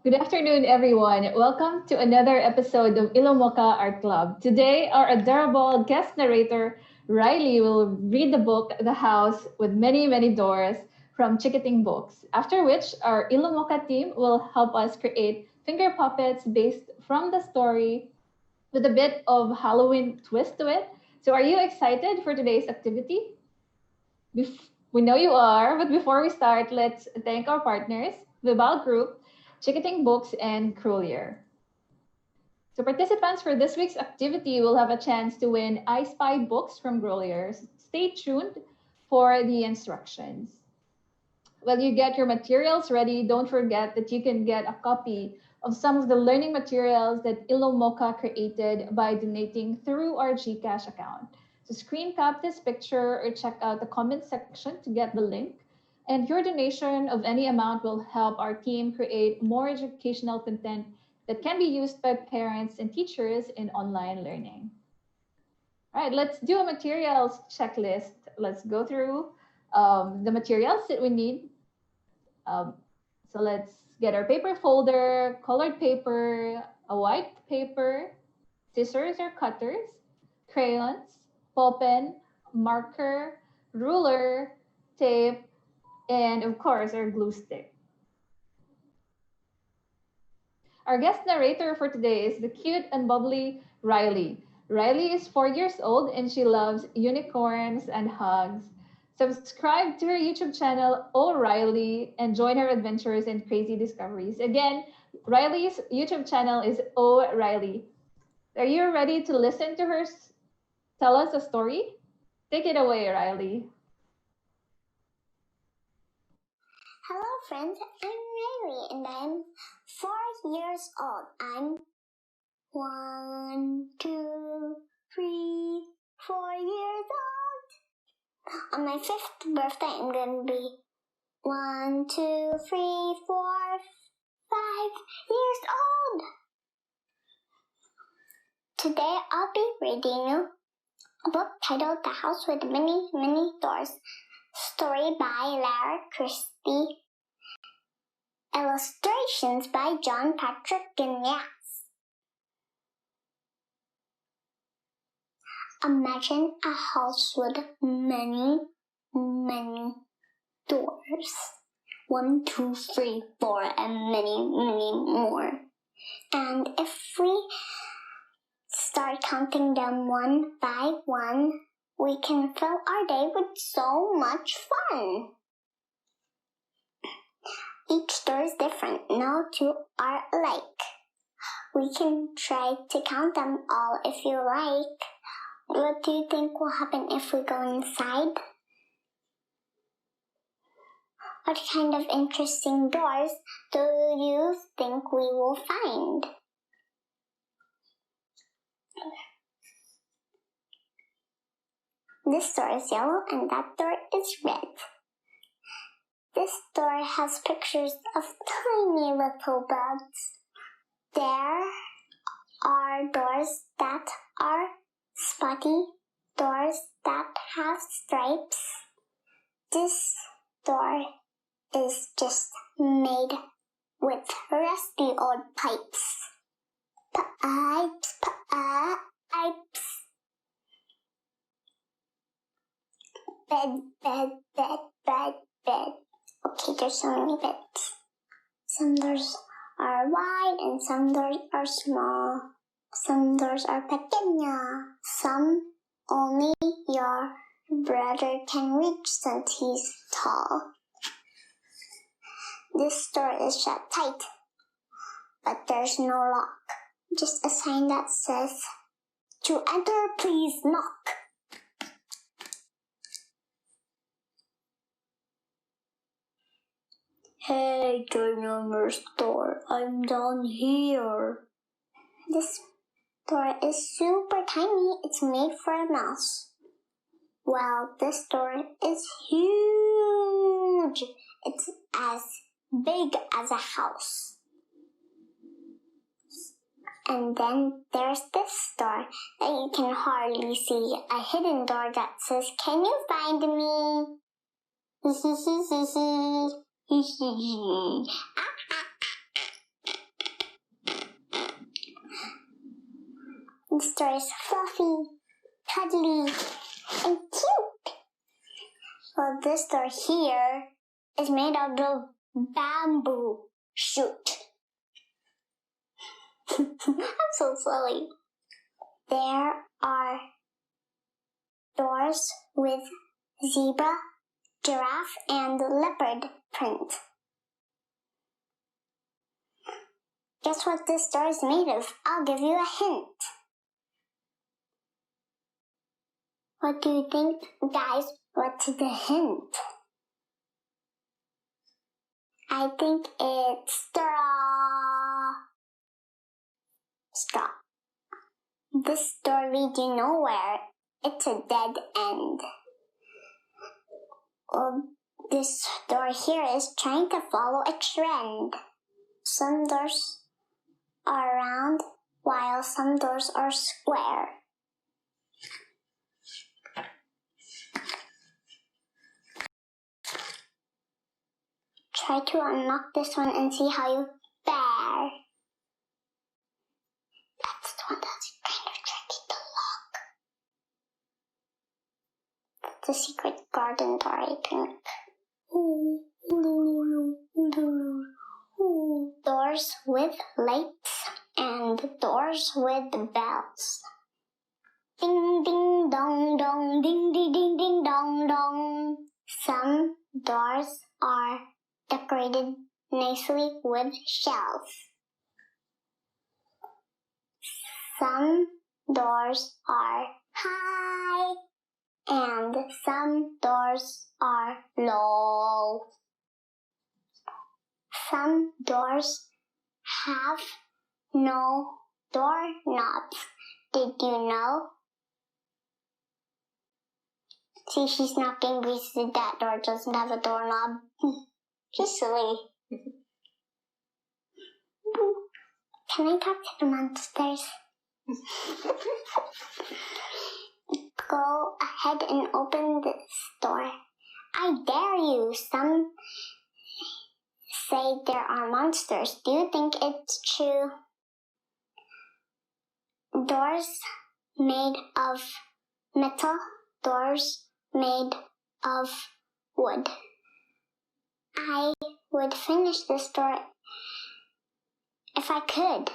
Good afternoon, everyone. Welcome to another episode of ILOMOCA Art Club. Today, our adorable guest narrator, Riley, will read the book The House with Many, Many Doors from Chikiting Books, after which our ILOMOCA team will help us create finger puppets based from the story with a bit of Halloween twist to it. So, are you excited for today's activity? We know you are, but before we start, let's thank our partners, Vibal Group, Chikiting Books, and Grolier. So participants for this week's activity will have a chance to win I Spy books from Grolier. Stay tuned for the instructions. While you get your materials ready, don't forget that you can get a copy of some of the learning materials that Ilomoca created by donating through our GCash account. So screen cap this picture or check out the comment section to get the link. And your donation of any amount will help our team create more educational content that can be used by parents and teachers in online learning. All right, let's do a materials checklist. Let's go through the materials that we need. um, so let's get our paper folder, colored paper, a white paper, scissors or cutters, crayons, ball pen, marker, ruler, tape, and of course our glue stick. Our guest narrator for today is the cute and bubbly Riley. Riley is 4 years old and she loves unicorns and hugs. Subscribe to her YouTube channel, O'Reilly, and join her adventures and crazy discoveries. Again, Riley's YouTube channel is O'Reilly. Are you ready to listen to her tell us a story? Take it away, Riley. Hello friends, I'm Riley and I'm 4 years old. I'm 4 years old. On my 5th birthday, I'm gonna be 5 years old. Today I'll be reading a book titled The House with Many, Many Doors. Story by Lara Christie. Illustrations by John Patrick Gignac. Imagine a house with many, many doors. 1, 2, 3, 4, and many, many more. And if we start counting them one by one, we can fill our day with so much fun. Each door is different. No two are alike. We can try to count them all if you like. What do you think will happen if we go inside? What kind of interesting doors do you think we will find? This door is yellow and that door is red. This door has pictures of tiny little bugs. There are doors that are spotty, doors that have stripes. This door is just made with rusty old pipes. Pipes, pipes. Bed, bed, bed, bed, bed. Okay, there's so many beds. Some doors are wide and some doors are small. Some doors are pequeña. Some only your brother can reach since he's tall. This door is shut tight, but there's no lock. Just a sign that says, "To enter, please knock." Hey, number store, I'm down here. This door is super tiny. It's made for a mouse. Well, this door is huge. It's as big as a house. And then there's this door that you can hardly see. A hidden door that says, "Can you find me?" This store is fluffy, cuddly, and cute. Well, this store here is made out of bamboo shoot. I'm so silly. There are doors with zebra, giraffe, and leopard print. Guess what this door is made of? I'll give you a hint. What do you think, guys? What's the hint? I think it's straw. Straw. This door leads you nowhere. It's a dead end. Well, this door here is trying to follow a trend. Some doors are round, while some doors are square. Try to unlock this one and see how you fare. That's the one that's kind of tricky to lock. It's a secret garden door, I think. Doors with lights and doors with bells. Ding ding dong dong, ding ding ding ding dong dong. Some doors are decorated nicely with shells. Some doors are high and some doors are low. Some doors have no doorknobs. Did you know? See, she's knocking because that door doesn't have a doorknob. She's silly. Can I talk to the monsters? Go ahead and open this door. I dare you. Some say there are monsters. Do you think it's true? Doors made of metal, doors made of wood. I would finish this door if I could.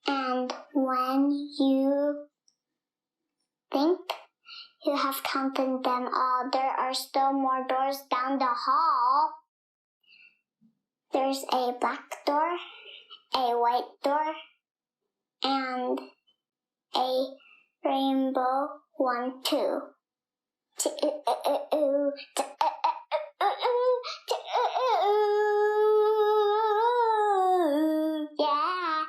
And when you think you have counted them all, there are still more doors down the hall. There's a black door, a white door, and a rainbow one too. Yeah.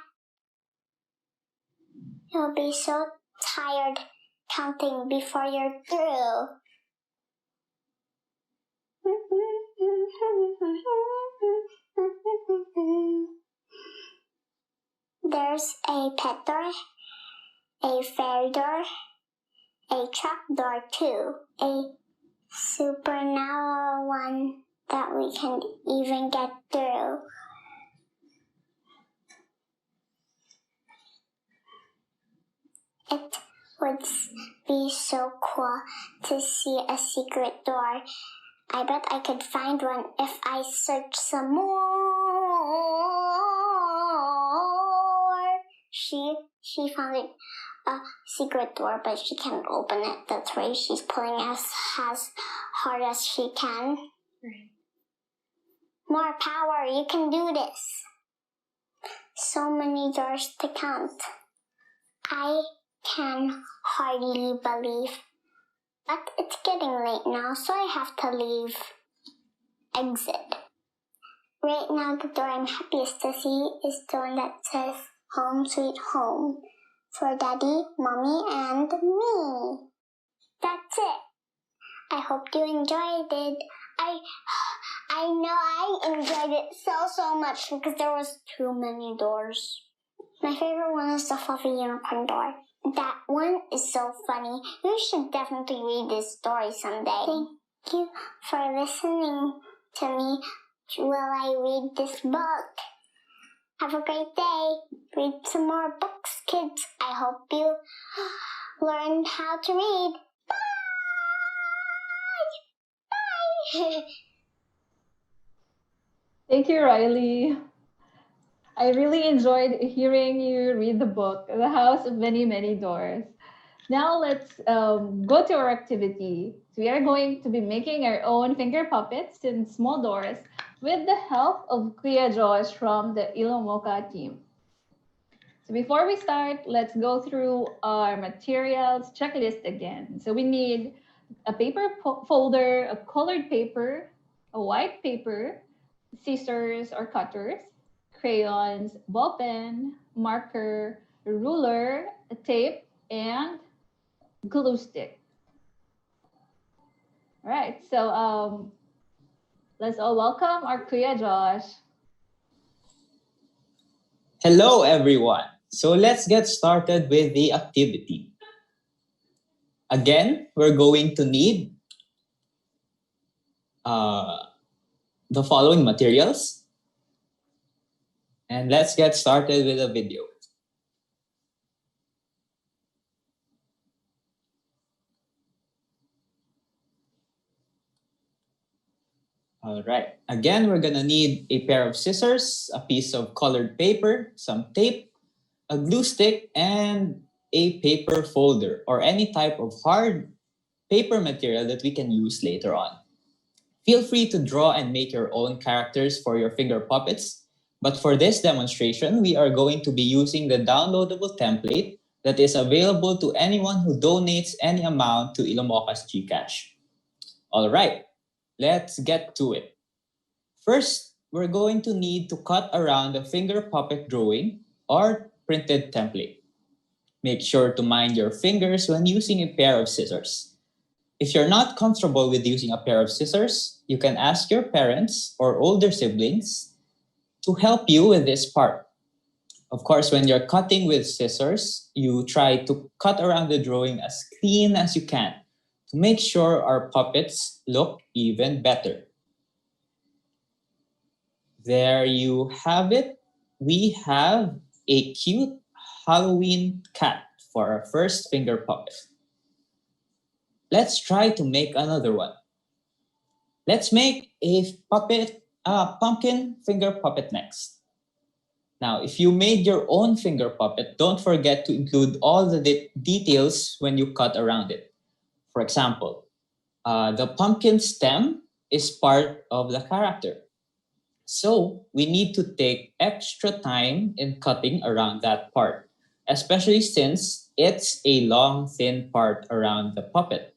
You'll be so tired counting before you're through. There's a pet door, a fair door, a trap door too, a super narrow one that we can't even get through. It would be so cool to see a secret door. I bet I could find one if I search some more. She found a secret door, but she can't open it. That's why she's pulling as hard as she can. Right. More power, you can do this. So many doors to count. I can hardly believe. But it's getting late now, so I have to leave. Exit. Right now, the door I'm happiest to see is the one that says Home Sweet Home for Daddy, Mommy, and me. That's it. I hope you enjoyed it. I know I enjoyed it so much because there was too many doors. My favorite one is the fluffy unicorn door. That one is so funny. You should definitely read this story someday. Thank you for listening to me while I read this book. Have a great day. Read some more books, kids. I hope you learned how to read. Bye! Bye! Thank you, Riley. I really enjoyed hearing you read the book, The House of Many, Many Doors. Now let's go to our activity. We are going to be making our own finger puppets and small doors with the help of Kuya Josh from the ILOMOCA team. So before we start, let's go through our materials checklist again. So we need a paper folder, a colored paper, a white paper, scissors or cutters, crayons, ball pen, marker, ruler, a tape, and glue stick. All right, so let's all welcome our Kuya Josh. Hello, everyone. So let's get started with the activity. Again, we're going to need the following materials. And let's get started with a video. All right. Again, we're going to need a pair of scissors, a piece of colored paper, some tape, a glue stick, and a paper folder or any type of hard paper material that we can use later on. Feel free to draw and make your own characters for your finger puppets. But for this demonstration, we are going to be using the downloadable template that is available to anyone who donates any amount to ILOMOCA's GCash. All right, let's get to it. First, we're going to need to cut around the finger puppet drawing or printed template. Make sure to mind your fingers when using a pair of scissors. If you're not comfortable with using a pair of scissors, you can ask your parents or older siblings to help you with this part. Of course, when you're cutting with scissors, you try to cut around the drawing as clean as you can to make sure our puppets look even better. There you have it. We have a cute Halloween cat for our first finger puppet. Let's try to make another one. Let's make a pumpkin finger puppet next. Now, if you made your own finger puppet, don't forget to include all the details when you cut around it. For example, the pumpkin stem is part of the character. So we need to take extra time in cutting around that part, especially since it's a long, thin part around the puppet.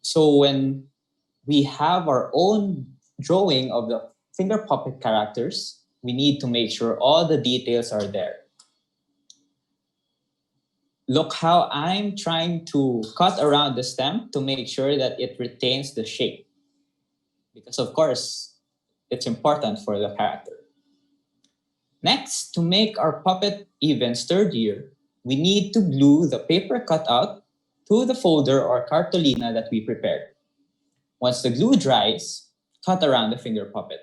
So when we have our own drawing of the finger puppet characters, we need to make sure all the details are there. Look how I'm trying to cut around the stem to make sure that it retains the shape. Because of course, it's important for the character. Next, to make our puppet even sturdier, we need to glue the paper cutout to the folder or cartolina that we prepared. Once the glue dries, cut around the finger puppet.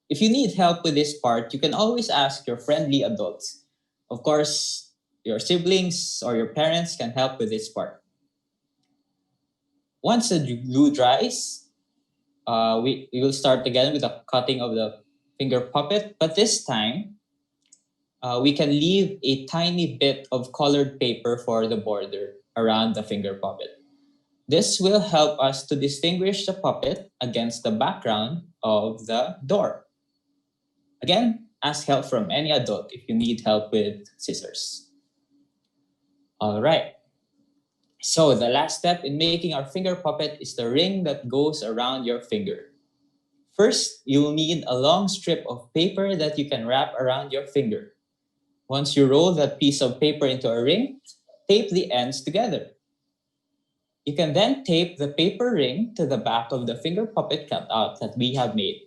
If you need help with this part, you can always ask your friendly adults. Of course, your siblings or your parents can help with this part. Once the glue dries, we will start again with the cutting of the finger puppet, but this time, we can leave a tiny bit of colored paper for the border around the finger puppet. This will help us to distinguish the puppet against the background of the door. Again, ask help from any adult if you need help with scissors. All right. So the last step in making our finger puppet is the ring that goes around your finger. First, you'll need a long strip of paper that you can wrap around your finger. Once you roll that piece of paper into a ring, tape the ends together. You can then tape the paper ring to the back of the finger puppet cutout that we have made.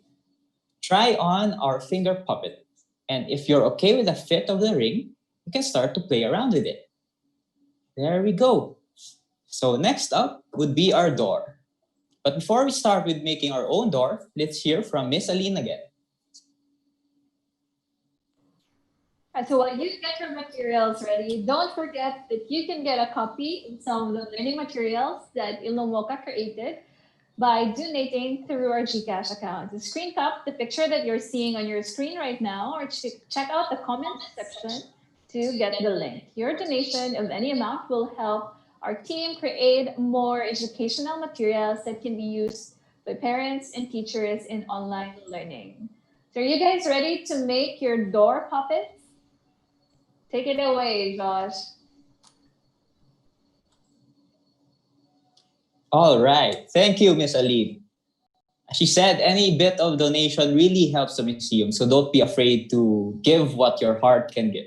Try on our finger puppet. And if you're okay with the fit of the ring, you can start to play around with it. There we go. So next up would be our door. But before we start with making our own door, let's hear from Miss Aline again. So while you get your materials ready, don't forget that you can get a copy of some of the learning materials that ILOMOCA created by donating through our Gcash account. The screen cap, the picture that you're seeing on your screen right now, or check out the comments section to get the link. Your donation of any amount will help our team create more educational materials that can be used by parents and teachers in online learning. So are you guys ready to make your door puppets? Take it away, Josh. All right. Thank you, Miss Aline. She said any bit of donation really helps the museum, so don't be afraid to give what your heart can give.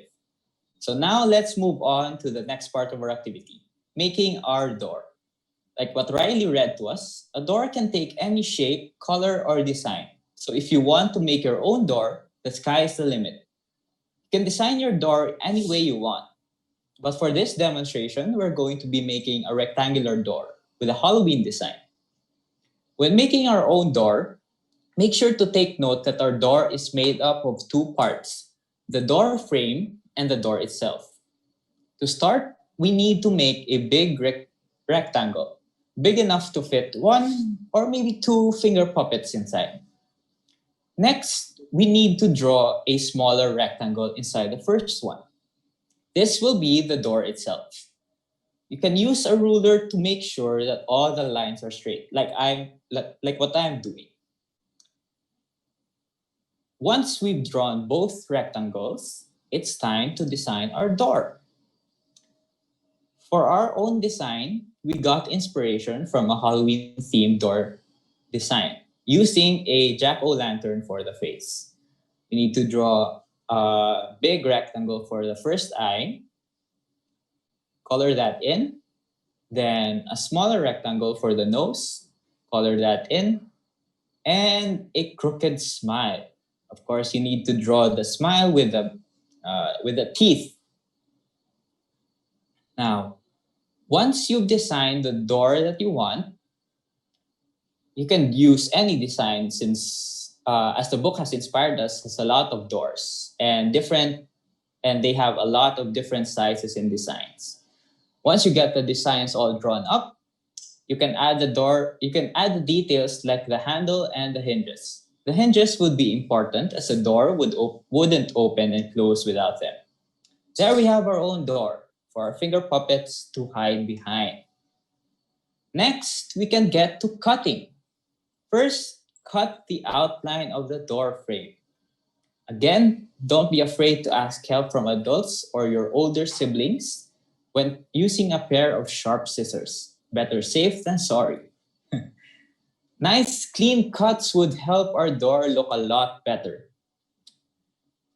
So now let's move on to the next part of our activity, making our door. Like what Riley read to us, a door can take any shape, color, or design. So if you want to make your own door, the sky is the limit. You can design your door any way you want. But for this demonstration, we're going to be making a rectangular door with a Halloween design. When making our own door, make sure to take note that our door is made up of two parts, the door frame and the door itself. To start, we need to make a big rectangle, big enough to fit one or maybe two finger puppets inside. Next, we need to draw a smaller rectangle inside the first one. This will be the door itself. You can use a ruler to make sure that all the lines are straight, like what I'm doing. Once we've drawn both rectangles, it's time to design our door. For our own design, we got inspiration from a Halloween themed door design using a jack-o'-lantern for the face. We need to draw a big rectangle for the first eye, color that in, then a smaller rectangle for the nose, color that in, and a crooked smile. Of course, you need to draw the smile with the teeth. Now, once you've designed the door that you want, you can use any design since, as the book has inspired us, has a lot of doors and they have a lot of different sizes and designs. Once you get the designs all drawn up, you can add the details like the handle and the hinges. The hinges would be important as a door wouldn't open and close without them. There we have our own door for our finger puppets to hide behind. Next, we can get to cutting. First, cut the outline of the door frame. Again, don't be afraid to ask help from adults or your older siblings when using a pair of sharp scissors. Better safe than sorry. Nice clean cuts would help our door look a lot better.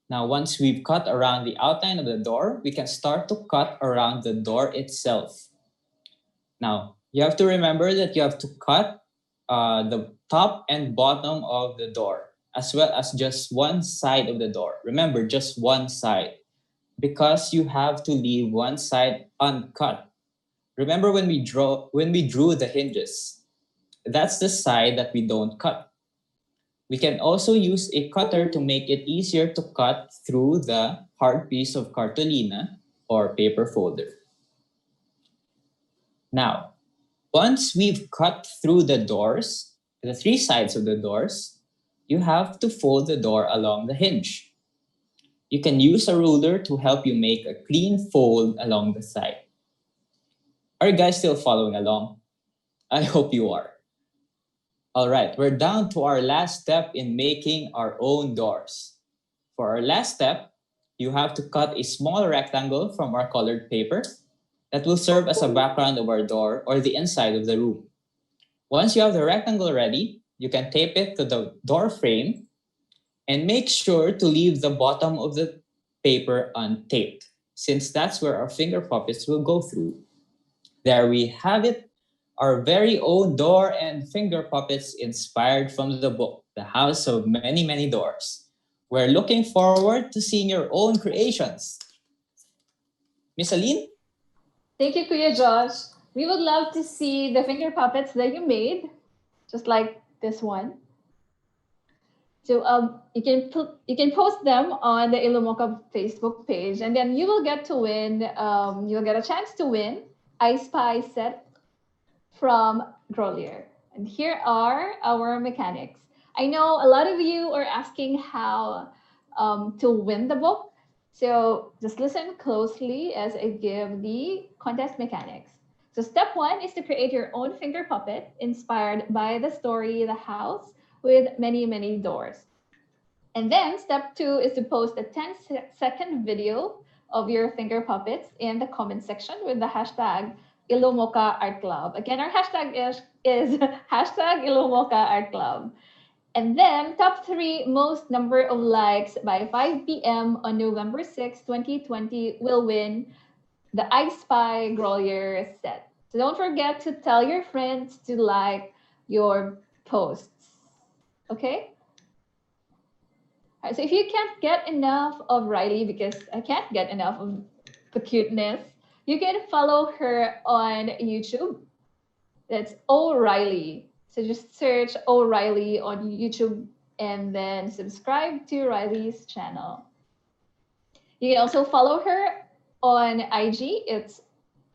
Now, once we've cut around the outline of the door, we can start to cut around the door itself. Now, you have to remember that you have to cut the top and bottom of the door, as well as just one side of the door. Remember, just one side, because you have to leave one side uncut. Remember when we drew the hinges, that's the side that we don't cut. We can also use a cutter to make it easier to cut through the hard piece of cartolina or paper folder. Now, once we've cut through the doors, the three sides of the doors, you have to fold the door along the hinge. You can use a ruler to help you make a clean fold along the side. Are you guys still following along? I hope you are. All right, we're down to our last step in making our own doors. For our last step, you have to cut a small rectangle from our colored paper that will serve as a background of our door or the inside of the room. Once you have the rectangle ready, you can tape it to the door frame and make sure to leave the bottom of the paper untaped, since that's where our finger puppets will go through. There we have it, our very own door and finger puppets inspired from the book, The House of Many, Many Doors. We're looking forward to seeing your own creations. Miss Aline? Thank you, Kuya Josh. We would love to see the finger puppets that you made, just like this one. So you can post them on the ILOMOCA Facebook page, and then you will get to win. You'll get a chance to win I Spy set from Grolier. And here are our mechanics. I know a lot of you are asking how to win the book. So just listen closely as I give the contest mechanics. So step one is to create your own finger puppet inspired by the story The House with Many, Many Doors. And then step two is to post a 10-second video of your finger puppets in the comment section with the hashtag ILOMOCA Art Club. Again, our hashtag is hashtag ILOMOCA Art Club. And then top three most number of likes by 5 p.m. on November 6, 2020 will win the I Spy Grolier set. So don't forget to tell your friends to like your posts. Okay? All right, so if you can't get enough of Riley, because I can't get enough of the cuteness, you can follow her on YouTube. That's O'Reilly. So just search O'Reilly on YouTube and then subscribe to Riley's channel. You can also follow her on IG. It's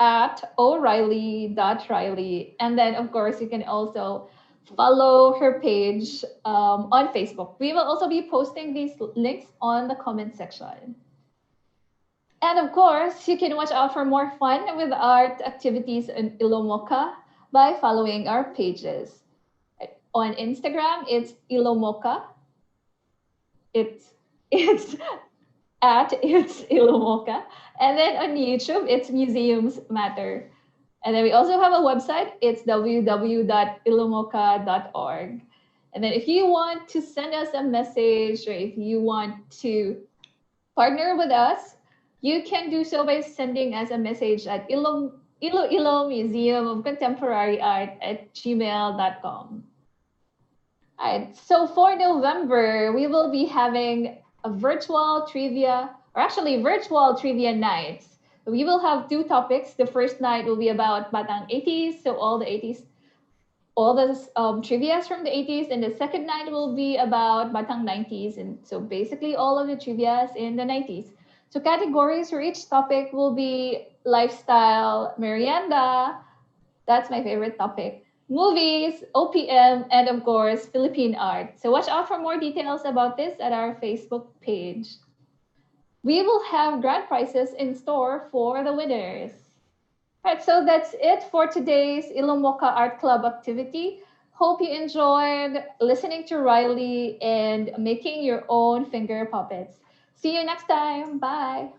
at O'Reilly.Riley. And then, of course, you can also follow her page on Facebook. We will also be posting these links on the comment section. And of course, you can watch out for more fun with art activities in ILOMOCA by following our pages. On Instagram, it's ILOMOCA. It's it's ILOMOCA. And then on YouTube, it's Museums Matter. And then we also have a website. It's www.ilomoca.org. And then if you want to send us a message or if you want to partner with us, you can do so by sending us a message at Iloilo Museum of Contemporary Art at gmail.com. All right, so for November, we will be having a virtual trivia, or actually virtual trivia nights. We will have two topics. The first night will be about Batang 80s, so all the 80s, all the trivias from the 80s, and the second night will be about Batang 90s, and so basically all of the trivias in the 90s. So categories for each topic will be lifestyle, merienda, that's my favorite topic, movies, OPM, and of course, Philippine art. So watch out for more details about this at our Facebook page. We will have grand prizes in store for the winners. All right, so that's it for today's ILOMOCA Art Club activity. Hope you enjoyed listening to Riley and making your own finger puppets. See you next time. Bye.